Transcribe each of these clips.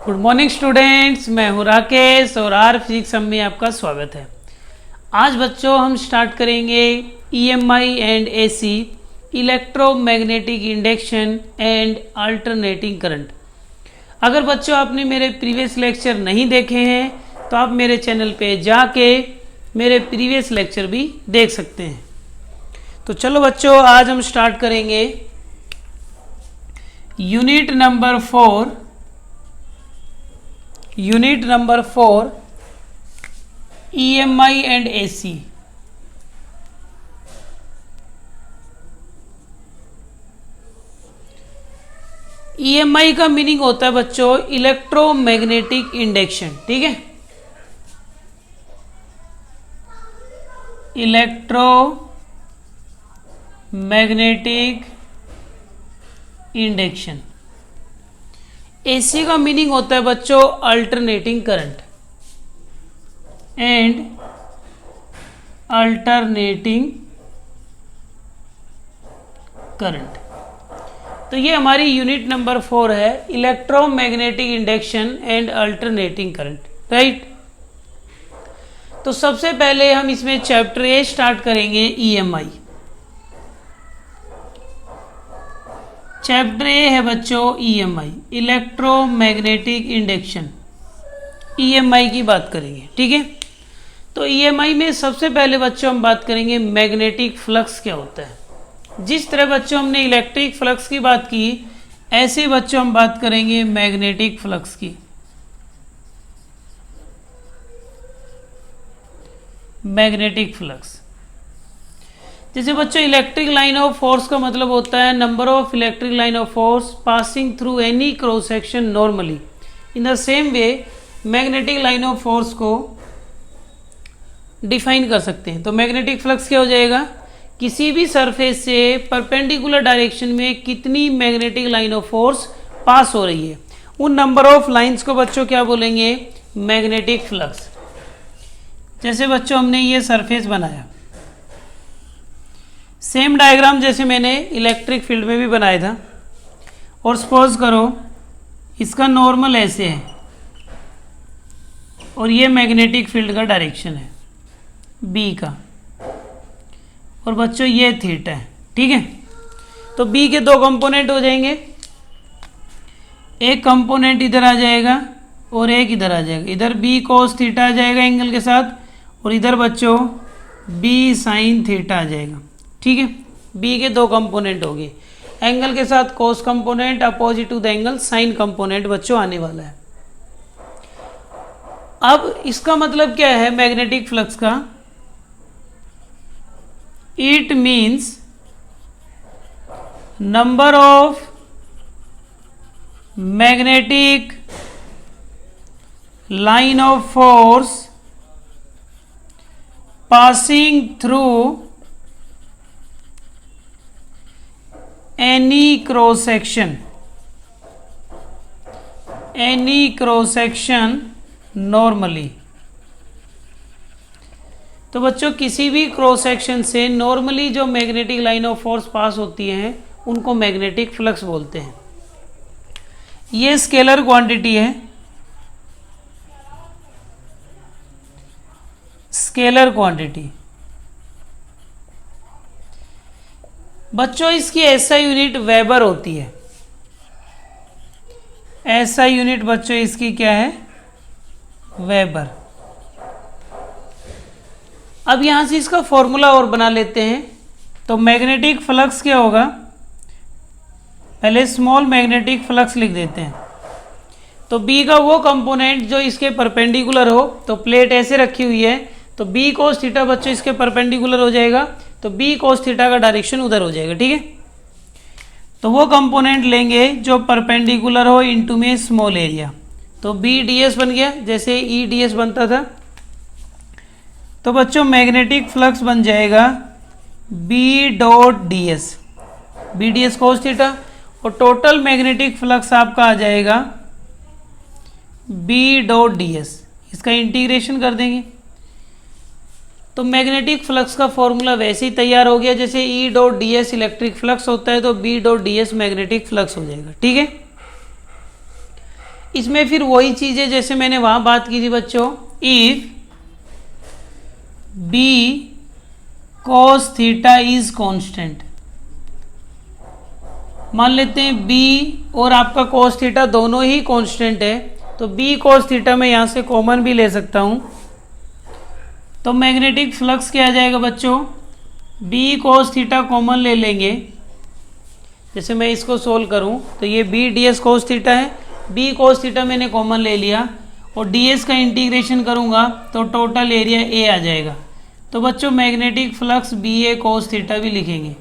Good morning students, मैं हूँ राकेश और आर फिजिक्स में आपका स्वागत है। आज बच्चों हम स्टार्ट करेंगे EMI and AC, electromagnetic induction and alternating current. अगर बच्चों आपने मेरे प्रीवियस लेक्चर नहीं देखे हैं तो आप मेरे चैनल पे जाके मेरे प्रीवियस लेक्चर भी देख सकते हैं। तो चलो बच्चों, आज हम स्टार्ट करेंगे unit number 4 EMI and AC। EMI का मीनिंग होता है बच्चों इलेक्ट्रोमैग्नेटिक इंडक्शन, ठीक है। Electromagnetic induction. AC का मीनिंग होता है बच्चों alternating current and alternating current. तो ये हमारी यूनिट नंबर 4 है, electromagnetic induction and alternating current, right. तो सबसे पहले हम इसमें चैप्टर ए स्टार्ट करेंगे EMI। चैप्टर ए है बच्चों EMI, इलेक्ट्रोमैग्नेटिक इंडक्शन। EMI की बात करेंगे, ठीक है। तो EMI में सबसे पहले बच्चों हम बात करेंगे मैग्नेटिक फ्लक्स क्या होता है। जिस तरह बच्चों हमने इलेक्ट्रिक फ्लक्स की बात की, ऐसे बच्चों हम बात करेंगे मैग्नेटिक फ्लक्स की। मैग्नेटिक फ्लक्स जैसे बच्चों इलेक्ट्रिक लाइन ऑफ फोर्स का मतलब होता है number of electric line of force passing through any cross section normally. In the same way magnetic line of force को डिफाइन कर सकते हैं। तो मैग्नेटिक फ्लक्स क्या हो जाएगा, किसी भी सरफेस से परपेंडिकुलर डायरेक्शन में कितनी मैग्नेटिक लाइन ऑफ फोर्स पास हो रही है, उन नंबर ऑफ लाइंस को बच्चों क्या बोलेंगे, मैग्नेटिक फ्लक्स। जैसे बच्चों हमने ये सरफेस बनाया, सेम डायग्राम जैसे मैंने इलेक्ट्रिक फील्ड में भी बनाया था, और सपोज करो इसका नॉर्मल ऐसे है और ये मैग्नेटिक फील्ड का डायरेक्शन है बी का, और बच्चों ये थीटा है, ठीक है। तो बी के दो कंपोनेंट हो जाएंगे, एक कंपोनेंट इधर आ जाएगा और एक इधर आ जाएगा। इधर बी कोस थीटा आ जाएगा एंगल के साथ, और इधर बच्चों बी साइन थीटा आ जाएगा, ठीक है। बी के दो कंपोनेंट हो गए, एंगल के साथ cos component, opposite to the angle sine component बच्चों आने वाला है। अब इसका मतलब क्या है मैग्नेटिक फ्लक्स का, it means number of magnetic line of force passing through any cross section normally। तो बच्चों किसी भी क्रॉस सेक्शन से नॉर्मली जो magnetic line of force pass होती है उनको मैग्नेटिक फ्लक्स बोलते हैं। ये स्केलर क्वांटिटी है, स्केलर क्वांटिटी। बच्चों इसकी एसआई यूनिट वेबर होती है। एसआई यूनिट बच्चों इसकी क्या है, वेबर। अब यहां से इसका फॉर्मूला और बना लेते हैं। तो मैग्नेटिक फ्लक्स क्या होगा, पहले स्मॉल मैग्नेटिक फ्लक्स लिख देते हैं। तो बी का वो कंपोनेंट जो इसके परपेंडिकुलर हो, तो प्लेट ऐसे रखी हुई है तो बी कोस थीटा बच्चों इसके परपेंडिकुलर हो जाएगा, तो बी कोस थीटा का डायरेक्शन उधर हो जाएगा, ठीक है। तो वो कंपोनेंट लेंगे जो परपेंडिकुलर हो इनटू में स्मॉल एरिया, तो बी ds बन गया जैसे ई ds बनता था। तो बच्चों मैग्नेटिक फ्लक्स बन जाएगा B dot ds, B ds cos theta, और टोटल मैग्नेटिक फ्लक्स आपका आ जाएगा बी डॉट ds। इसका इंटीग्रेशन कर देंगे तो मैग्नेटिक फ्लक्स का फॉर्मूला वैसे ही तैयार हो गया, जैसे E dot D s electric flux होता है तो B dot D s magnetic flux हो जाएगा, ठीक है। इसमें फिर वही चीज़ें जैसे मैंने वहाँ बात की थी बच्चों, if B cos theta is constant, मान लेते हैं बी और आपका cos थीटा दोनों ही कांस्टेंट है, तो बी cos थीटा मैं यहाँ से कॉमन भी ले सकता हूँ, तो मैग्नेटिक फ्लक्स क्या आ जाएगा बच्चों, बी cos थीटा कॉमन ले लेंगे। जैसे मैं इसको सोल्व करूँ तो ये B D S cos theta है, बी cos थीटा मैंने कॉमन ले लिया और डी एस का इंटीग्रेशन करूँगा तो टोटल एरिया ए आ जाएगा। तो बच्चों मैग्नेटिक फ्लक्स बी ए cos थीटा भी लिखेंगे।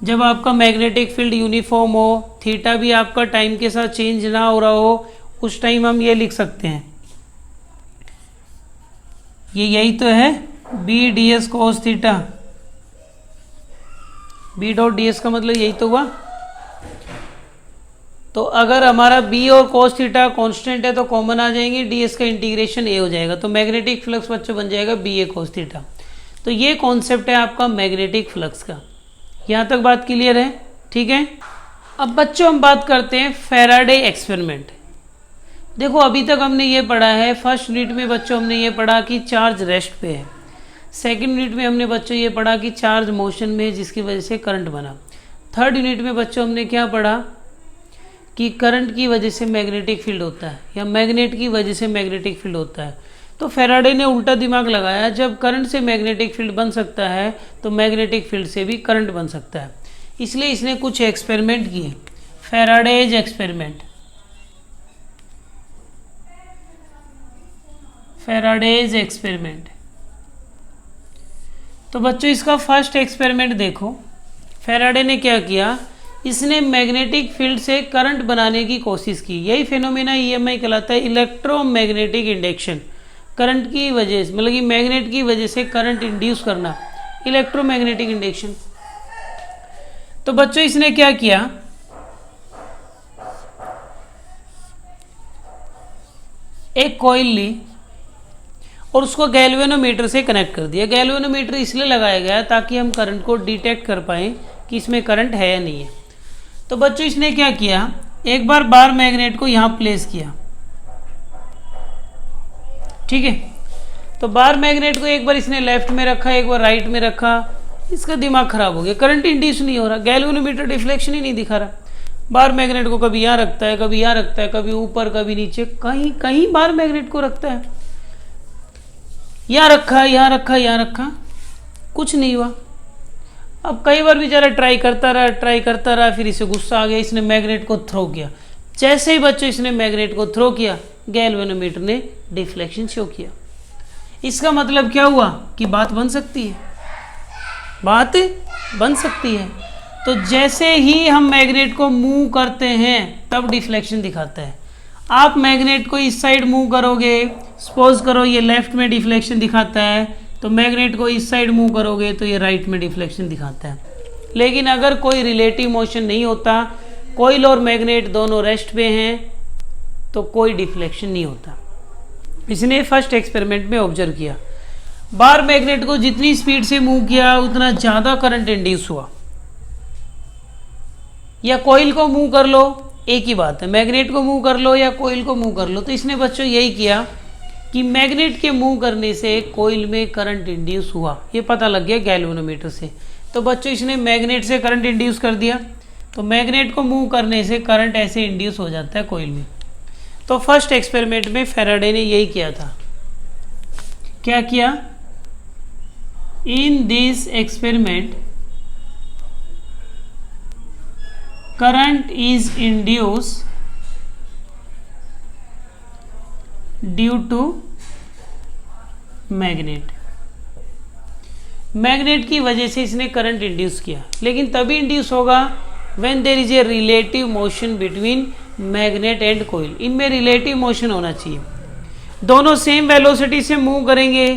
जब आपका मैग्नेटिक फील्ड यूनिफॉर्म हो, थीटा भी आपका टाइम के साथ चेंज ना हो रहा हो, उस टाइम हम ये लिख सकते हैं, ये यही तो है B D S cos theta, B dot D S का मतलब यही तो हुआ। तो अगर हमारा बी और cos थीटा कांस्टेंट है तो कॉमन आ जाएंगे, डी एस का इंटीग्रेशन ए हो जाएगा, तो मैग्नेटिक फ्लक्स बच्चों बन जाएगा बी ए cos थीटा। तो ये कॉन्सेप्ट है आपका मैग्नेटिक फ्लक्स का। यहाँ तक बात क्लियर है? ठीक है। अब बच्चों हम बात करते हैं फैराडे एक्सपेरिमेंट। देखो अभी तक हमने ये पढ़ा है, फर्स्ट यूनिट में बच्चों हमने ये पढ़ा कि चार्ज रेस्ट पे है, सेकंड यूनिट में हमने बच्चों ये पढ़ा कि चार्ज मोशन में है जिसकी वजह से करंट बना, थर्ड यूनिट में बच्चों हमने क्या पढ़ा कि करंट की वजह से मैग्नेटिक फील्ड होता है या मैग्नेट की वजह से मैग्नेटिक फील्ड होता है। तो फैराडे ने उल्टा दिमाग लगाया, जब करंट से मैग्नेटिक फील्ड बन सकता है तो मैग्नेटिक फील्ड से भी करंट बन सकता है, इसलिए इसने कुछ एक्सपेरिमेंट किए, फैराडेज एक्सपेरिमेंट, फैराडेज एक्सपेरिमेंट। तो बच्चों इसका फर्स्ट एक्सपेरिमेंट देखो, फैराडे ने क्या किया, इसने मैग्नेटिक फील्ड से करंट बनाने की कोशिश की। यही फिनोमेना ईएमआई कहलाता है, इलेक्ट्रोमैग्नेटिक इंडक्शन। करंट की वजह से, मतलब कि मैग्नेट की वजह से करंट इंड्यूस करना, इलेक्ट्रोमैग्नेटिक इंडक्शन। तो बच्चों इसने क्या किया, एक कॉइल ली और उसको गैल्वेनोमीटर से कनेक्ट कर दिया। गैल्वेनोमीटर इसलिए लगाया गया ताकि हम करंट को डिटेक्ट कर पाएँ कि इसमें करंट है या नहीं है। तो बच्चों इसने क्या किया, एक बार बार मैग्नेट को यहाँ प्लेस किया, ठीक है। तो बार मैग्नेट को एक बार इसने लेफ्ट में रखा, एक बार राइट में रखा, इसका दिमाग खराब हो गया, करंट इंड्यूस नहीं हो रहा, गैल्वेनोमीटर डिफ्लेक्शन ही नहीं दिखा रहा। बार मैग्नेट को कभी यहाँ रखता है, कभी यहाँ रखता है, कभी ऊपर कभी नीचे, कहीं कहीं बार मैग्नेट को रखता है, यहाँ रखा यहाँ रखा यहाँ रखा, कुछ नहीं हुआ। अब कई बार बेचारा ट्राई करता रहा, फिर इसे गुस्सा आ गया, इसने मैग्नेट को थ्रो किया। जैसे ही बच्चों इसने मैग्नेट को थ्रो किया, गैल्वेनोमीटर ने डिफ्लेक्शन शो किया। इसका मतलब क्या हुआ कि बात बन सकती है, बात बन सकती है। तो जैसे ही हम मैग्नेट को मूव करते हैं तब डिफ्लेक्शन दिखाता है। आप मैग्नेट को इस साइड मूव करोगे, सपोज करो ये लेफ्ट में डिफ्लेक्शन दिखाता है, तो मैग्नेट को इस साइड मूव करोगे तो ये राइट में डिफ्लेक्शन दिखाता है। लेकिन अगर कोई रिलेटिव मोशन नहीं होता, कॉइल और मैग्नेट दोनों रेस्ट पे हैं, तो कोई डिफ्लेक्शन नहीं होता। इसने फर्स्ट एक्सपेरिमेंट में ऑब्जर्व किया, बार मैग्नेट को जितनी स्पीड से मूव किया उतना ज़्यादा करंट इंड्यूस हुआ। या कॉइल को मूव कर लो, एक ही बात है, मैग्नेट को मूव कर लो या कॉइल को मूव कर लो। तो इसने बच्चों यही किया कि मैग्नेट के मूव करने से कॉइल में करंट इंड्यूस हुआ, ये पता लग गया गैल्वेनोमीटर से। तो बच्चों इसने मैग्नेट से करंट इंड्यूस कर दिया, तो मैग्नेट को मूव करने से करंट ऐसे इंड्यूस हो जाता है कॉइल में। तो फर्स्ट एक्सपेरिमेंट में फैराडे ने यही किया था। क्या किया, in this experiment current is induce due to magnet. Magnet की वजह से इसने करंट इंड्यूस किया, लेकिन तभी इंड्यूस होगा when there is a relative motion between magnet and coil. इनमें रिलेटिव मोशन होना चाहिए, दोनों सेम वेलोसिटी से मूव करेंगे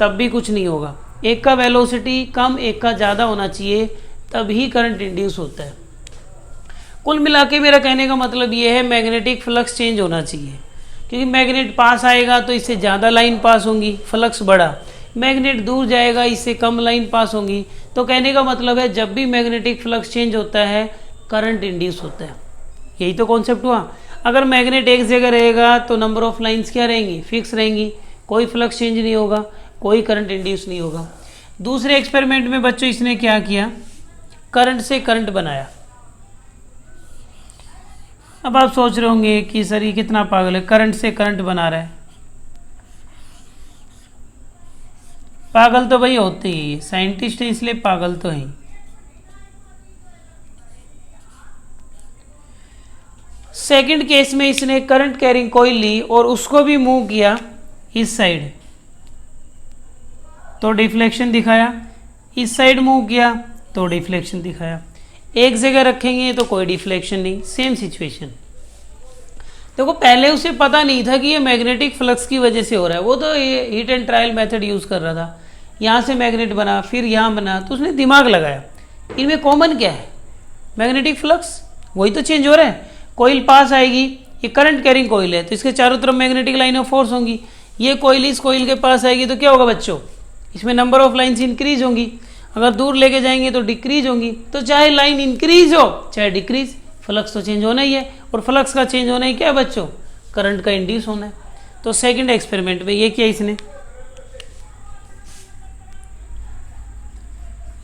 तब भी कुछ नहीं होगा। एक का वेलोसिटी कम, एक का ज़्यादा होना चाहिए, तभी करंट इंड्यूस होता है। कुल मिला के मेरा कहने का मतलब ये है, मैग्नेटिक फ्लक्स चेंज होना चाहिए, क्योंकि मैग्नेट पास आएगा तो इससे ज़्यादा लाइन पास होंगी, फ्लक्स बढ़ा। मैग्नेट दूर जाएगा, इससे कम लाइन पास होंगी। तो कहने का मतलब है जब भी मैग्नेटिक फ्लक्स चेंज होता है करंट इंड्यूस होता है। यही तो कॉन्सेप्ट हुआ। अगर मैग्नेट एक जगह रहेगा तो नंबर ऑफ लाइंस क्या रहेंगी, फिक्स रहेंगी, कोई फ्लक्स चेंज नहीं होगा, कोई करंट इंड्यूस नहीं होगा। दूसरे एक्सपेरिमेंट में बच्चों इसने क्या किया, करंट से करंट बनाया। अब आप सोच रहे होंगे कि सर ये कितना पागल है, करंट से करंट बना रहा है। पागल तो भाई होते ही, साइंटिस्ट है इसलिए पागल तो है। सेकंड केस में इसने करंट कैरिंग कॉइल ली और उसको भी मूव किया इस साइड, तो डिफ्लेक्शन दिखाया, इस साइड मूव किया तो डिफ्लेक्शन दिखाया। एक जगह रखेंगे तो कोई डिफ्लेक्शन नहीं, सेम सिचुएशन। देखो पहले उसे पता नहीं था कि ये मैग्नेटिक फ्लक्स की वजह से हो रहा है, वो तो ये heat and trial method use कर रहा था। यहाँ से मैग्नेट बना, फिर यहाँ बना, तो उसने दिमाग लगाया इनमें कॉमन क्या है, मैग्नेटिक फ्लक्स, वही तो चेंज हो रहा है। कोइल पास आएगी, ये करंट कैरिंग कोइल है तो इसके चारों तरफ मैग्नेटिक लाइन ऑफ फोर्स होंगी। ये कोइल इस कोइल के पास आएगी तो क्या होगा बच्चों, इसमें नंबर ऑफ लाइन्स इंक्रीज होंगी, अगर दूर लेके जाएंगे तो डिक्रीज होंगी। तो चाहे लाइन इंक्रीज हो चाहे डिक्रीज, फ्लक्स तो चेंज होना ही है, और फ्लक्स का चेंज होना ही क्या है बच्चों, करंट का इंड्यूस होना है। तो सेकंड एक्सपेरिमेंट में ये किया इसने,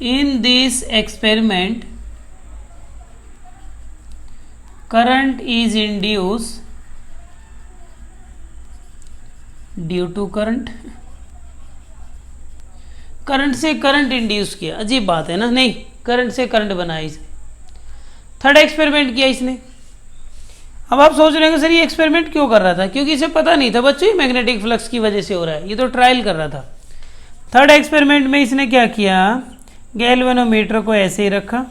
in this experiment current is induce due to current, current से करंट इंड्यूस किया। अजीब बात है ना, नहीं, करंट से करंट बनाया इसने। थर्ड एक्सपेरिमेंट किया इसने। अब आप सोच रहे हैं सर ये एक्सपेरिमेंट क्यों कर रहा था, क्योंकि इसे पता नहीं था बच्चों ये मैग्नेटिक फ्लक्स की वजह से हो रहा है, ये तो ट्रायल कर रहा था। थर्ड एक्सपेरिमेंट में इसने क्या किया, गैल्वेनोमीटर को ऐसे ही रखा,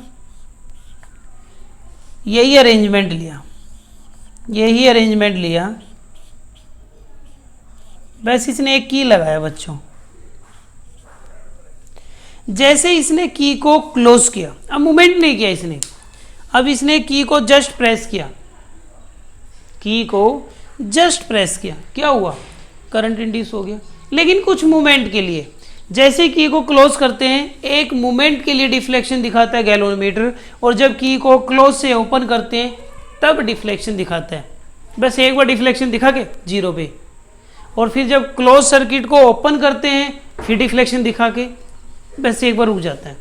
यही अरेंजमेंट लिया, बस इसने एक की लगाया बच्चों। जैसे इसने की को क्लोज किया, अब मूवमेंट नहीं किया इसने, अब इसने की को जस्ट प्रेस किया, क्या हुआ, करंट इंड्यूस हो गया, लेकिन कुछ मूवमेंट के लिए। जैसे की को क्लोज करते हैं एक मूवमेंट के लिए डिफ्लेक्शन दिखाता है गैल्वेनोमीटर, और जब की को क्लोज से ओपन करते हैं तब डिफ्लेक्शन दिखाता है। बस एक बार डिफ्लेक्शन दिखा के जीरो पे, और फिर जब क्लोज सर्किट को ओपन करते हैं फिर डिफ्लेक्शन दिखा के बस एक बार रुक जाता है।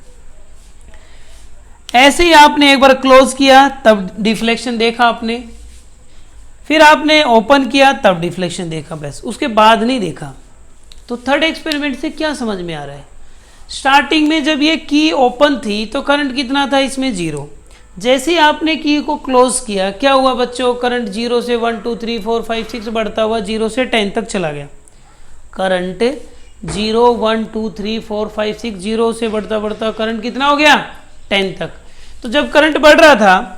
ऐसे ही आपने एक बार क्लोज किया तब डिफ्लेक्शन देखा आपने, फिर आपने ओपन किया तब डिफ्लेक्शन देखा, बस उसके बाद नहीं देखा। तो थर्ड एक्सपेरिमेंट से क्या समझ में आ रहा है, स्टार्टिंग में जब ये की ओपन थी तो करंट कितना था इसमें, जीरो। जैसे ही आपने की को क्लोज किया क्या हुआ बच्चों, करंट जीरो से 1 2 3 4 5 6 बढ़ता हुआ 0 से 10 तक चला गया। करंट 0 1 2 3 4 5 6 0 से बढ़ता बढ़ता करंट कितना हो गया, 10 तक। तो जब करंट बढ़ रहा था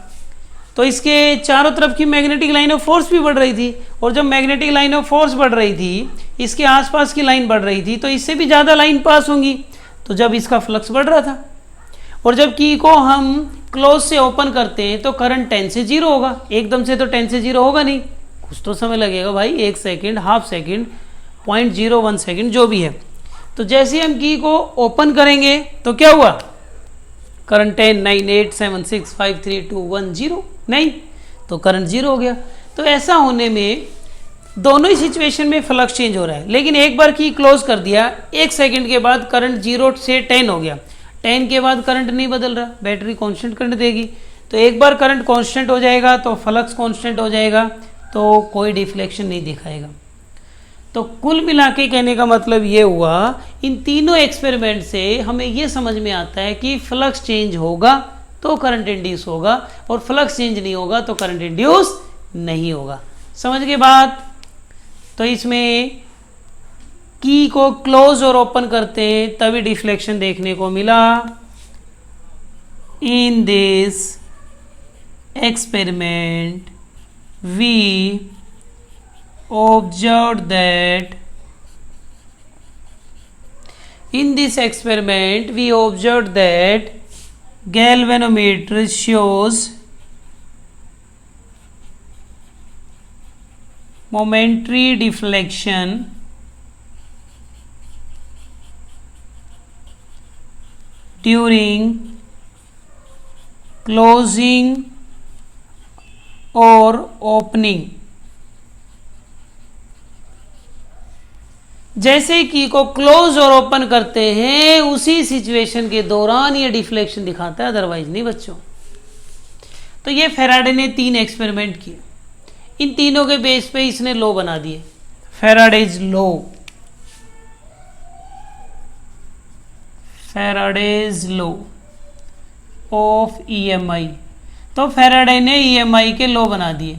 तो इसके चारों तरफ की मैग्नेटिक लाइन ऑफ फोर्स भी बढ़ रही थी, और जब मैग्नेटिक लाइन ऑफ फोर्स बढ़ रही थी इसके आसपास की लाइन बढ़ रही थी, तो इससे भी ज़्यादा लाइन पास होंगी, तो जब इसका फ्लक्स बढ़ रहा था। और जब की को हम क्लोज से ओपन करते हैं तो करंट 10 से 0 होगा, एकदम से तो 10 से 0 होगा नहीं, कुछ तो समय लगेगा भाई, 1 सेकेंड, हाफ सेकेंड, 0.01 सेकेंड, जो भी है। तो जैसे हम की को ओपन करेंगे तो क्या हुआ, करंट 10 9 8 7 6 5 3 2 1 0, नहीं तो करंट 0 हो गया। तो ऐसा होने में दोनों ही सिचुएशन में फ्लक्स चेंज हो रहा है, लेकिन एक बार की क्लोज कर दिया 1 सेकंड के बाद करंट 0 से 10 हो गया, 10 के बाद करंट नहीं बदल रहा, बैटरी कांस्टेंट करंट देगी। तो एक बार करंट कांस्टेंट हो जाएगा तो फ्लक्स कांस्टेंट हो जाएगा, तो कोई डिफ्लेक्शन नहीं दिखाएगा। तो कुल मिला के कहने का मतलब ये हुआ, इन तीनों एक्सपेरिमेंट से हमें ये समझ में आता है कि फ्लक्स चेंज होगा तो करंट इंड्यूस होगा, और फ्लक्स चेंज नहीं होगा तो करंट इंड्यूस नहीं होगा। समझ गए बात। तो इसमें की को क्लोज और ओपन करते हैं तभी डिफ्लेक्शन देखने को मिला। In this experiment we observed that galvanometer shows momentary deflection during closing और ओपनिंग। जैसे की को क्लोज और ओपन करते हैं उसी सिचुएशन के दौरान ये डिफ्लेक्शन दिखाता है, अदरवाइज नहीं बच्चों। तो ये फैराडे ने 3 एक्सपेरिमेंट किए, इन तीनों के बेस पे इसने लॉ बना दिए, Faraday's law, Faraday's law of EMI. तो फैराडे ने ईएमआई के लॉ बना दिए।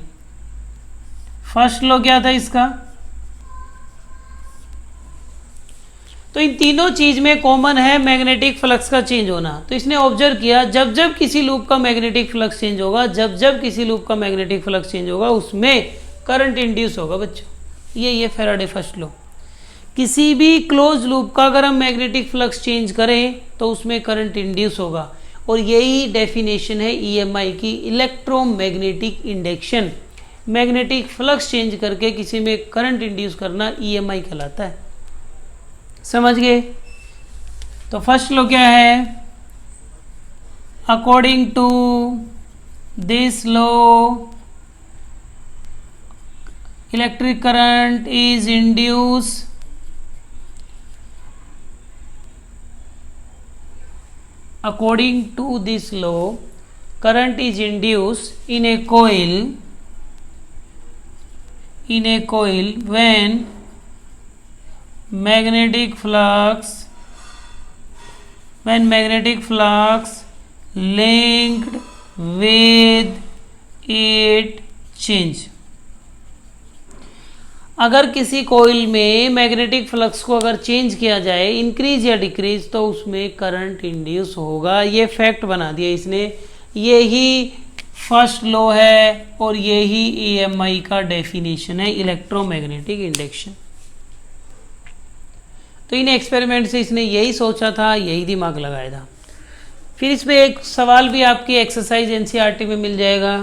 फर्स्ट लॉ क्या था इसका? तो इन तीनों चीज में कॉमन है मैग्नेटिक फ्लक्स का चेंज होना। तो इसने ऑब्जर्व किया जब जब किसी लूप का मैग्नेटिक फ्लक्स चेंज होगा, जब जब किसी लूप का मैग्नेटिक फ्लक्स चेंज होगा उसमें करंट इंड्यूस होगा बच्चों। ये फैराडे फर्स्ट लॉ। किसी भी क्लोज लूप का अगर हम मैग्नेटिक फ्लक्स चेंज करें तो उसमें करंट इंड्यूस होगा, और यही डेफिनेशन है ईएमआई की, electromagnetic induction. Magnetic flux change करके किसी में करंट इंड्यूस करना ईएमआई कहलाता है। समझ गए? तो फर्स्ट लॉ क्या है? According to this law electric current is induce according to this law current is induced in a coil when magnetic flux linked with it change। अगर किसी कोइल में मैग्नेटिक फ्लक्स को अगर चेंज किया जाए, increase या डिक्रीज, तो उसमें करंट इंड्यूस होगा। ये फैक्ट बना दिया इसने। यही फर्स्ट लॉ है और यही ईएमआई का डेफिनेशन है, इलेक्ट्रोमैग्नेटिक इंडक्शन। तो इन एक्सपेरिमेंट से इसने यही सोचा था, यही दिमाग लगाया था। फिर इसमें एक सवाल भी आपकी एक्सरसाइज एनसीईआरटी में मिल जाएगा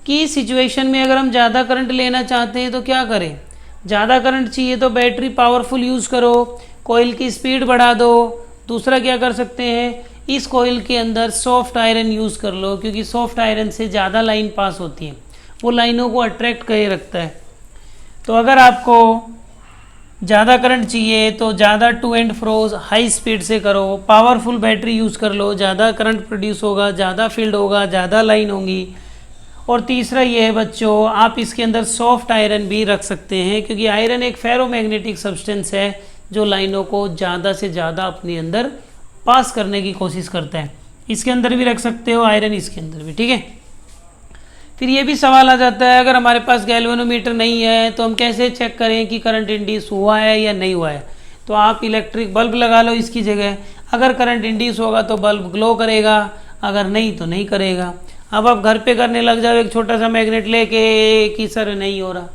कि सिचुएशन में अगर हम ज़्यादा करंट लेना चाहते हैं तो क्या करें। ज़्यादा करंट चाहिए तो बैटरी पावरफुल यूज़ करो, कोयल की स्पीड बढ़ा दो। दूसरा क्या कर सकते हैं, इस कोयल के अंदर सॉफ्ट आयरन यूज़ कर लो, क्योंकि सॉफ्ट आयरन से ज़्यादा लाइन पास होती है, वो लाइनों को अट्रैक्ट करे रखता है। तो अगर आपको ज़्यादा करंट चाहिए तो ज़्यादा to and fro high speed से करो, पावरफुल बैटरी यूज़ कर लो, ज़्यादा करंट प्रोड्यूस होगा, ज़्यादा फील्ड होगा, ज़्यादा लाइन होंगी। और तीसरा ये है बच्चों, आप इसके अंदर सॉफ्ट आयरन भी रख सकते हैं, क्योंकि आयरन एक फेरोमैग्नेटिक सब्सटेंस है जो लाइनों को ज़्यादा से ज़्यादा अपने अंदर पास करने की कोशिश करता है। इसके अंदर भी रख सकते हो आयरन, इसके अंदर भी, ठीक है। फिर ये भी सवाल आ जाता है, अगर हमारे पास गैल्वेनोमीटर नहीं है तो हम कैसे चेक करें कि करंट इंड्यूस हुआ है या नहीं हुआ है। तो आप इलेक्ट्रिक बल्ब लगा लो इसकी जगह। अगर करंट इंड्यूस होगा तो बल्ब ग्लो करेगा, अगर नहीं तो नहीं करेगा। अब आप घर पे करने लग जाओ एक छोटा सा मैग्नेट लेके कि सर नहीं हो रहा,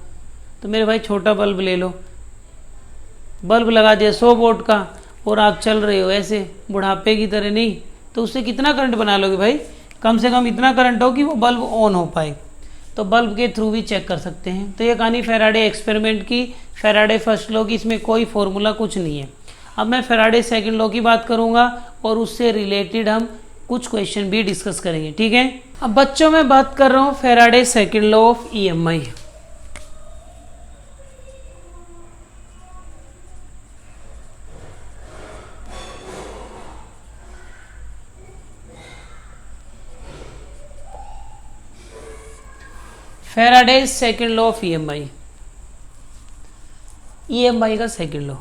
तो मेरे भाई छोटा बल्ब ले लो, बल्ब लगा दिया 100 वोल्ट का और आप चल रहे हो ऐसे बुढ़ापे की तरह, नहीं तो उससे कितना करंट बना लोगे भाई? कम से कम इतना करंट हो कि वो बल्ब ऑन हो पाए। तो बल्ब के थ्रू भी चेक कर सकते हैं। तो ये कहानी फैराडे एक्सपेरिमेंट की, फैराडे फर्स्ट लॉ की, इसमें कोई फॉर्मूला कुछ नहीं है। अब मैं फैराडे सेकंड लॉ की बात करूंगा और उससे रिलेटेड हम कुछ क्वेश्चन भी डिस्कस करेंगे, ठीक है। अब बच्चों मैं बात कर रहा हूँ Faraday second law of EMI. Faraday second law of EMI, EMI का सेकंड लॉ।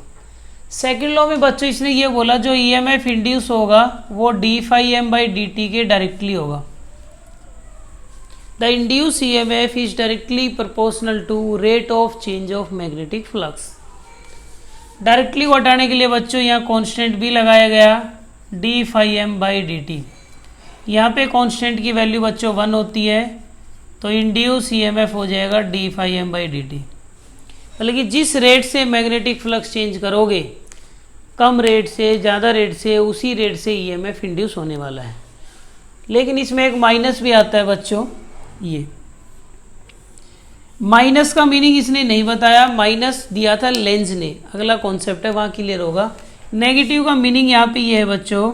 सेकंड लॉ में बच्चों इसने ये बोला जो ईएमएफ इंड्यूस होगा वो D phi M by D T के डायरेक्टली होगा। The induce EMF is directly proportional to rate of change of magnetic flux. Directly को हटाने के लिए बच्चों यहाँ कांस्टेंट भी लगाया गया, D phi M by D T. यहाँ पे कांस्टेंट की वैल्यू बच्चों 1 होती है, तो इंड्यूस ईएमएफ हो जाएगा D phi M by D T. मतलब कि जिस रेट से मैग्नेटिक फ्लक्स चेंज करोगे, कम रेट से ज़्यादा रेट से, उसी रेट से ईएमएफ इंड्यूस होने वाला है। लेकिन इसमें एक माइनस भी आता है बच्चों। ये माइनस का मीनिंग इसने नहीं बताया, माइनस दिया था लेंज ने। अगला कॉन्सेप्ट है वहाँ क्लियर होगा। नेगेटिव का मीनिंग यहाँ पे ये है बच्चों,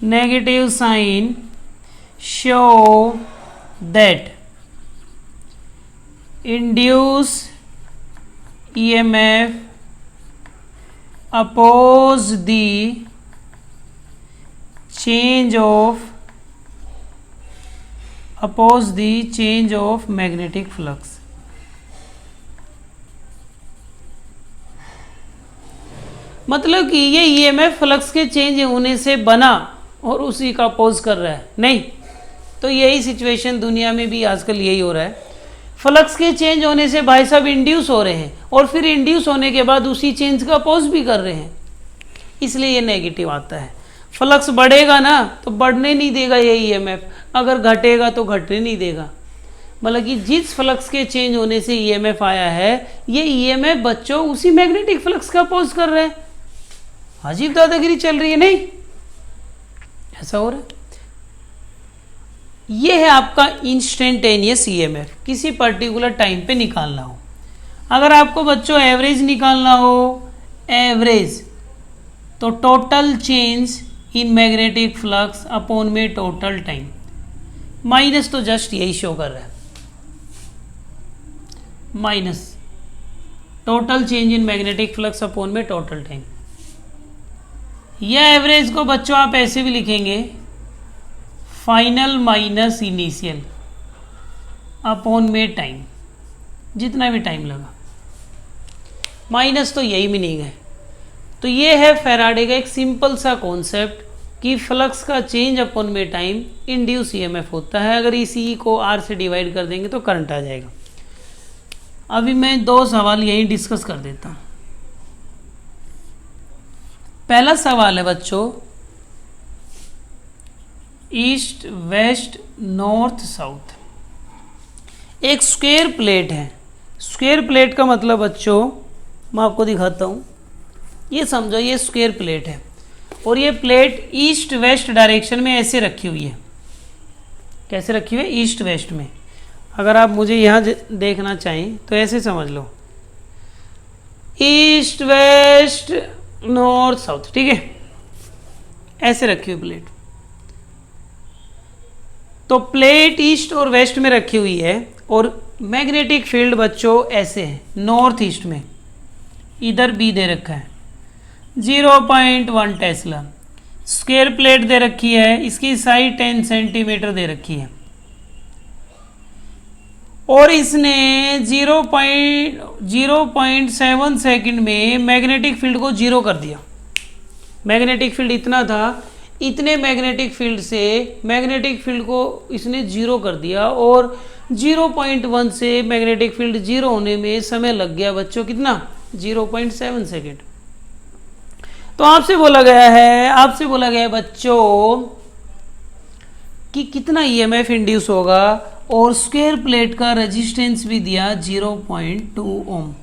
negative sign show that induce EMF oppose the change of magnetic flux। मतलब कि ये ईएमएफ फ्लक्स के चेंज होने से बना और उसी का अपोज कर रहा है, नहीं। तो यही सिचुएशन दुनिया में भी आजकल यही हो रहा है। फ्लक्स के चेंज होने से भाई साहब इंड्यूस हो रहे हैं और फिर इंड्यूस होने के बाद उसी चेंज का अपोज भी कर रहे हैं, इसलिए ये नेगेटिव आता है। फ्लक्स बढ़ेगा ना तो बढ़ने नहीं देगा ये ईएमएफ, अगर घटेगा तो घटने नहीं देगा। मतलब कि जिस फ्लक्स के चेंज होने से ईएमएफ आया है, ये ईएमएफ बच्चों उसी मैग्नेटिक फ्लक्स का अपोज कर रहे हैं। अजीब दादागिरी चल रही है, नहीं? ऐसा हो रहा है। ये है आपका इंस्टेंटेनियस ईएमएफ, किसी पर्टिकुलर टाइम पे निकालना हो। अगर आपको बच्चों एवरेज निकालना हो, एवरेज, तो total change in magnetic flux upon में टोटल टाइम। माइनस तो जस्ट यही शो कर रहा है, minus total change in magnetic flux upon में टोटल टाइम। यह एवरेज को बच्चों आप ऐसे भी लिखेंगे, फाइनल माइनस इनिशियल अपॉन में टाइम, जितना भी टाइम लगा। माइनस तो यही मीनिंग है। तो ये है फैराडे का एक सिंपल सा कॉन्सेप्ट कि फ्लक्स का चेंज अपॉन में टाइम इंड्यूस ईएमएफ होता है। अगर इस ई को आर से डिवाइड कर देंगे तो करंट आ जाएगा। अभी मैं 2 सवाल यही डिस्कस कर देता हूँ। पहला सवाल है बच्चों, ईस्ट वेस्ट नॉर्थ साउथ। एक स्क्वायर प्लेट है। स्क्वायर प्लेट का मतलब बच्चों मैं आपको दिखाता हूँ। ये समझो, ये स्क्वायर प्लेट है और ये प्लेट ईस्ट वेस्ट डायरेक्शन में ऐसे रखी हुई है। कैसे रखी हुई है? ईस्ट वेस्ट में। अगर आप मुझे यहाँ देखना चाहें तो ऐसे समझ लो, ईस्ट वेस्ट नॉर्थ साउथ, ठीक है? ऐसे रखी हुई प्लेट। तो प्लेट ईस्ट और वेस्ट में रखी हुई है और मैग्नेटिक फील्ड बच्चों ऐसे है, नॉर्थ ईस्ट में। इधर बी दे रखा है 0.1 टेस्ला। स्क्वायर प्लेट दे रखी है, इसकी साइड 10 सेंटीमीटर दे रखी है और इसने 0.7 सेकंड में मैग्नेटिक फील्ड को जीरो कर दिया। मैग्नेटिक फील्ड इतना था, इतने मैग्नेटिक फील्ड से मैग्नेटिक फील्ड को इसने जीरो कर दिया और 0.1 से मैग्नेटिक फील्ड जीरो होने में समय लग गया बच्चों कितना? 0.7 सेकेंड। तो आपसे बोला गया है बच्चों कि कितना ईएमएफ इंड्यूस होगा और स्क्वायर प्लेट का रेजिस्टेंस भी दिया 0.2 ओम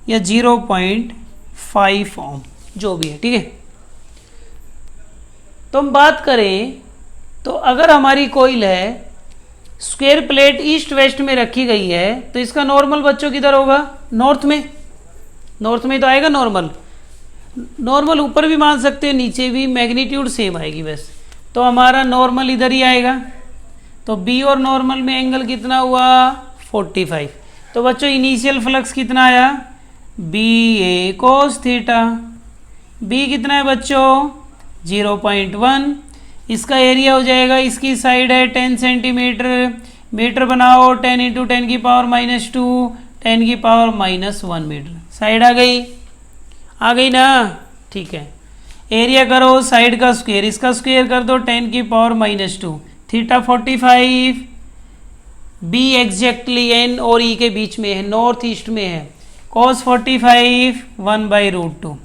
या 0.5 ओम, जो भी है, ठीक है? तो हम बात करें तो अगर हमारी कॉइल है, स्क्वायर प्लेट ईस्ट वेस्ट में रखी गई है, तो इसका नॉर्मल बच्चों किधर होगा? नॉर्थ में। नॉर्थ में तो आएगा नॉर्मल। नॉर्मल ऊपर भी मान सकते हैं, नीचे भी, मैग्नीट्यूड सेम आएगी बस। तो हमारा नॉर्मल इधर ही आएगा। तो बी और नॉर्मल में एंगल कितना हुआ? 45। तो बच्चों इनिशियल फ्लक्स कितना आया? बी ए कोस थीटा। बी कितना है बच्चों? 0.1। इसका एरिया हो जाएगा, इसकी साइड है 10 सेंटीमीटर। मीटर बनाओ, 10 × 10 की पावर -2, 10 की पावर -1 मीटर। साइड आ गई ना? ठीक है। एरिया करो साइड का स्क्वायर, इसका स्क्वायर कर दो 10 की power -2। Theta 45। B exactly N और ई के बीच में है, नॉर्थ ईस्ट में है। cos 45 1/√2।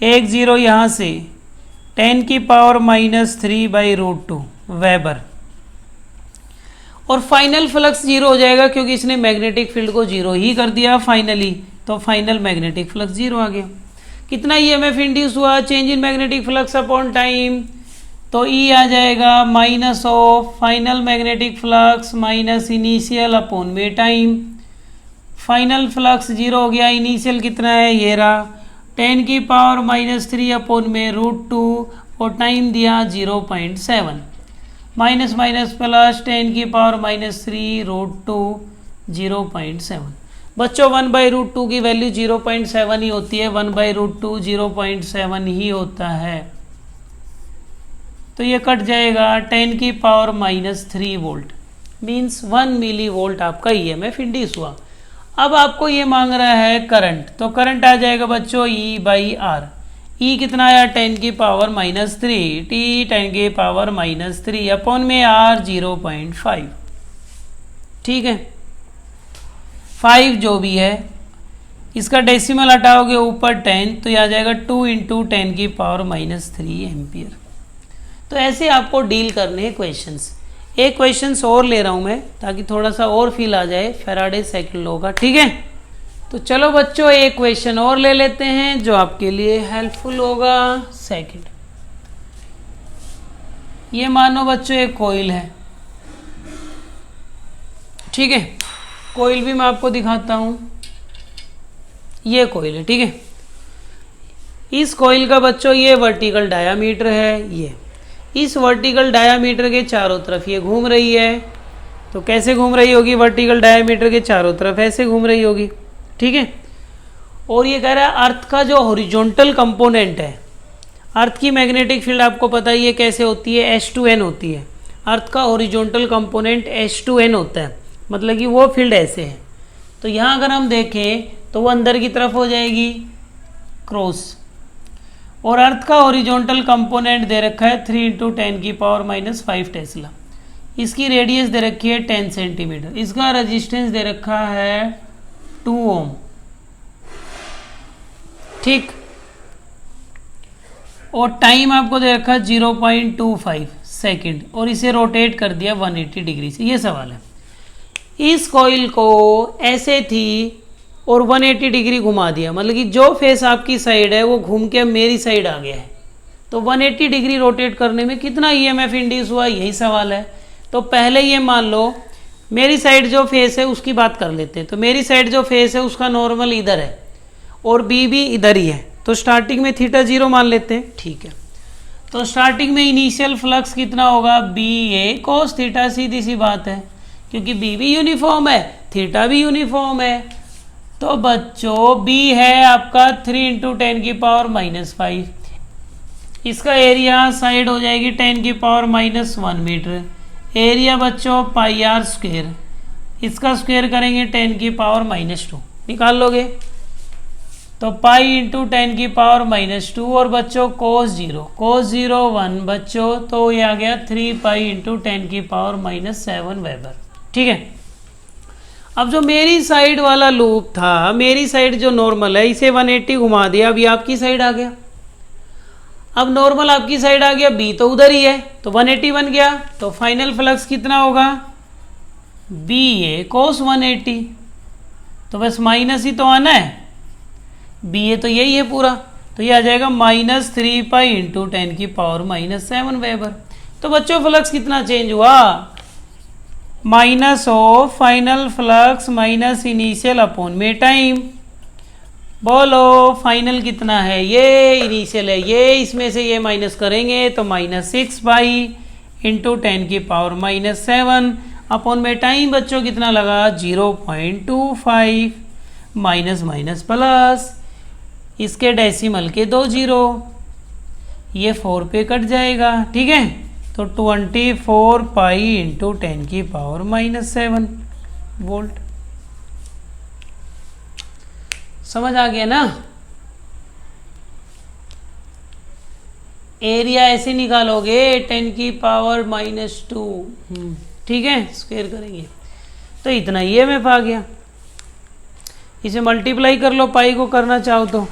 1 0 यहाँ से 10 की पावर -3/√2 वेबर। और फाइनल फ्लक्स जीरो हो जाएगा क्योंकि इसने मैग्नेटिक फील्ड को जीरो ही कर दिया फाइनली। तो फाइनल मैग्नेटिक फ्लक्स जीरो आ गया। कितना ईएमएफ इंड्यूस हुआ? Change in magnetic flux upon time. तो ई आ जाएगा minus of final magnetic flux minus initial upon में टाइम। फाइनल फ्लक्स जीरो हो गया, इनिशियल कितना है? ये रहा 10 की पावर -3 अपॉन में √2 और टाइम दिया 0.7। माइनस माइनस प्लस 10 की पावर -3 √2 0.7। बच्चों 1/√2 की वैल्यू 0.7 ही होती है, 1/√2 0.7 ही होता है। तो ये कट जाएगा 10⁻³ वोल्ट, मीन्स 1 मिली वोल्ट आपका ईएमएफ इंड्यूस हुआ। अब आपको ये मांग रहा है करंट, तो करंट आ जाएगा बच्चों E/R। ई कितना आया 10⁻³ टी 10⁻³ अपॉन में R 0.5। ठीक है, 5 जो भी है, इसका डेसिमल हटाओगे ऊपर 10 तो ये आ जाएगा 2 × 10⁻³ एम्पियर। तो ऐसे आपको डील करने हैं क्वेश्चंस। एक क्वेश्चंस और ले रहा हूं मैं ताकि थोड़ा सा और फील आ जाए फैराडे सेकंड लॉ का। ठीक है, तो चलो बच्चों एक क्वेश्चन और ले लेते हैं जो आपके लिए हेल्पफुल होगा। सेकंड, ये मानो बच्चों एक कॉइल है। ठीक है, कॉइल भी मैं आपको दिखाता हूं। ये कॉइल है। ठीक है, इस कॉइल का बच्चों ये वर्टिकल डायामीटर है। ये इस वर्टिकल डायामीटर के चारों तरफ ये घूम रही है। तो कैसे घूम रही होगी? वर्टिकल डायामीटर के चारों तरफ ऐसे घूम रही होगी। ठीक है, और ये कह रहा है अर्थ का जो हॉरिजॉन्टल कंपोनेंट है, अर्थ की मैग्नेटिक फील्ड आपको पता ही है कैसे होती है, H2N होती है। अर्थ का हॉरिजॉन्टल कंपोनेंट H2N होता है, मतलब कि वो फील्ड ऐसे है। तो यहाँ अगर हम देखें तो वो अंदर की तरफ हो जाएगी क्रॉस, और अर्थ का हॉरिजॉन्टल कंपोनेंट दे रखा है 3 × 10⁻⁵ टेस्ला। इसकी रेडियस दे रखी है 10 सेंटीमीटर। इसका रेजिस्टेंस दे रखा है 2 ओम। ठीक, और टाइम आपको दे रखा है 0.25 सेकेंड, और इसे रोटेट कर दिया 180 डिग्री से। ये सवाल है। इस कॉइल को ऐसे थी और 180 डिग्री घुमा दिया, मतलब कि जो फेस आपकी साइड है वो घूम के मेरी साइड आ गया है। तो 180 डिग्री रोटेट करने में कितना ईएमएफ इंड्यूस हुआ, यही सवाल है। तो पहले ये मान लो मेरी साइड जो फेस है उसकी बात कर लेते हैं। तो मेरी साइड जो फेस है उसका नॉर्मल इधर है और बी भी इधर ही है। तो स्टार्टिंग में θ0 मान लेते हैं। ठीक है, तो स्टार्टिंग में इनिशियल फ्लक्स कितना होगा? BA cos θ, सीधी सी बात है, क्योंकि B भी यूनिफॉर्म है, θ भी यूनिफॉर्म है। तो बच्चों B है आपका 3 × 10⁻⁵। इसका एरिया साइड हो जाएगी 10⁻⁻1 मीटर। एरिया बच्चों πr², इसका स्क्वायर करेंगे 10⁻⁻2, निकाल लोगे तो पाई × 10⁻⁻2। और बच्चों cos 0 1 बच्चों, तो ये आ गया 3 पाई × 10⁻⁻7 वेबर। ठीक है, अब जो मेरी साइड वाला लूप था, मेरी साइड जो नॉर्मल है, इसे 180 घुमा दिया, अभी आपकी साइड आ गया। अब नॉर्मल आपकी साइड आ गया, बी तो उधर ही है, तो 180 बन गया। तो फाइनल फ्लक्स कितना होगा? BA cos 180। तो बस माइनस ही तो आना है, BA तो यही है पूरा, तो ये आ जाएगा -3 पाई × 10⁻⁻7 वेबर। तो बच्चों फ्लक्स कितना चेंज हुआ? Minus of final flux minus initial upon में टाइम। बोलो फाइनल कितना है? ये इनिशियल है, ये इसमें से ये माइनस करेंगे तो -6 पाई × 10⁻⁻7 अपॉन में टाइम बच्चों कितना लगा? 0.25। माइनस माइनस प्लस, इसके डेसिमल के 2 जीरो, ये 4 पे कट जाएगा। ठीक है, तो 24 पाई × 10⁻⁻7 वोल्ट। समझ आ गया ना? एरिया ऐसे निकालोगे 10⁻⁻2। ठीक है, स्क्वायर करेंगे तो इतना ईएमएफ आ गया। इसे मल्टीप्लाई कर लो, पाई को करना चाहो तो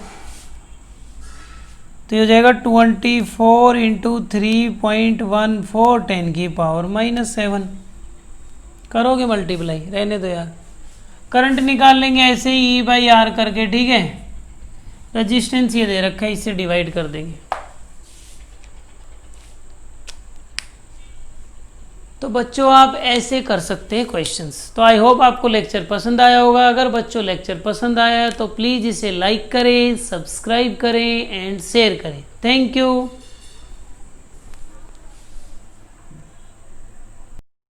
ये हो जाएगा 24 × 3.14 10⁻⁻7। करोगे मल्टीप्लाई? रहने दो यार, करंट निकाल लेंगे ऐसे ही E/R करके। ठीक है, रजिस्टेंस ये दे रखा है, इससे डिवाइड कर देंगे। तो बच्चों आप ऐसे कर सकते हैं क्वेश्चंस। तो आई होप आपको लेक्चर पसंद आया होगा। अगर बच्चों लेक्चर पसंद आया तो प्लीज़ इसे लाइक करें, सब्सक्राइब करें एंड शेयर करें। Thank you.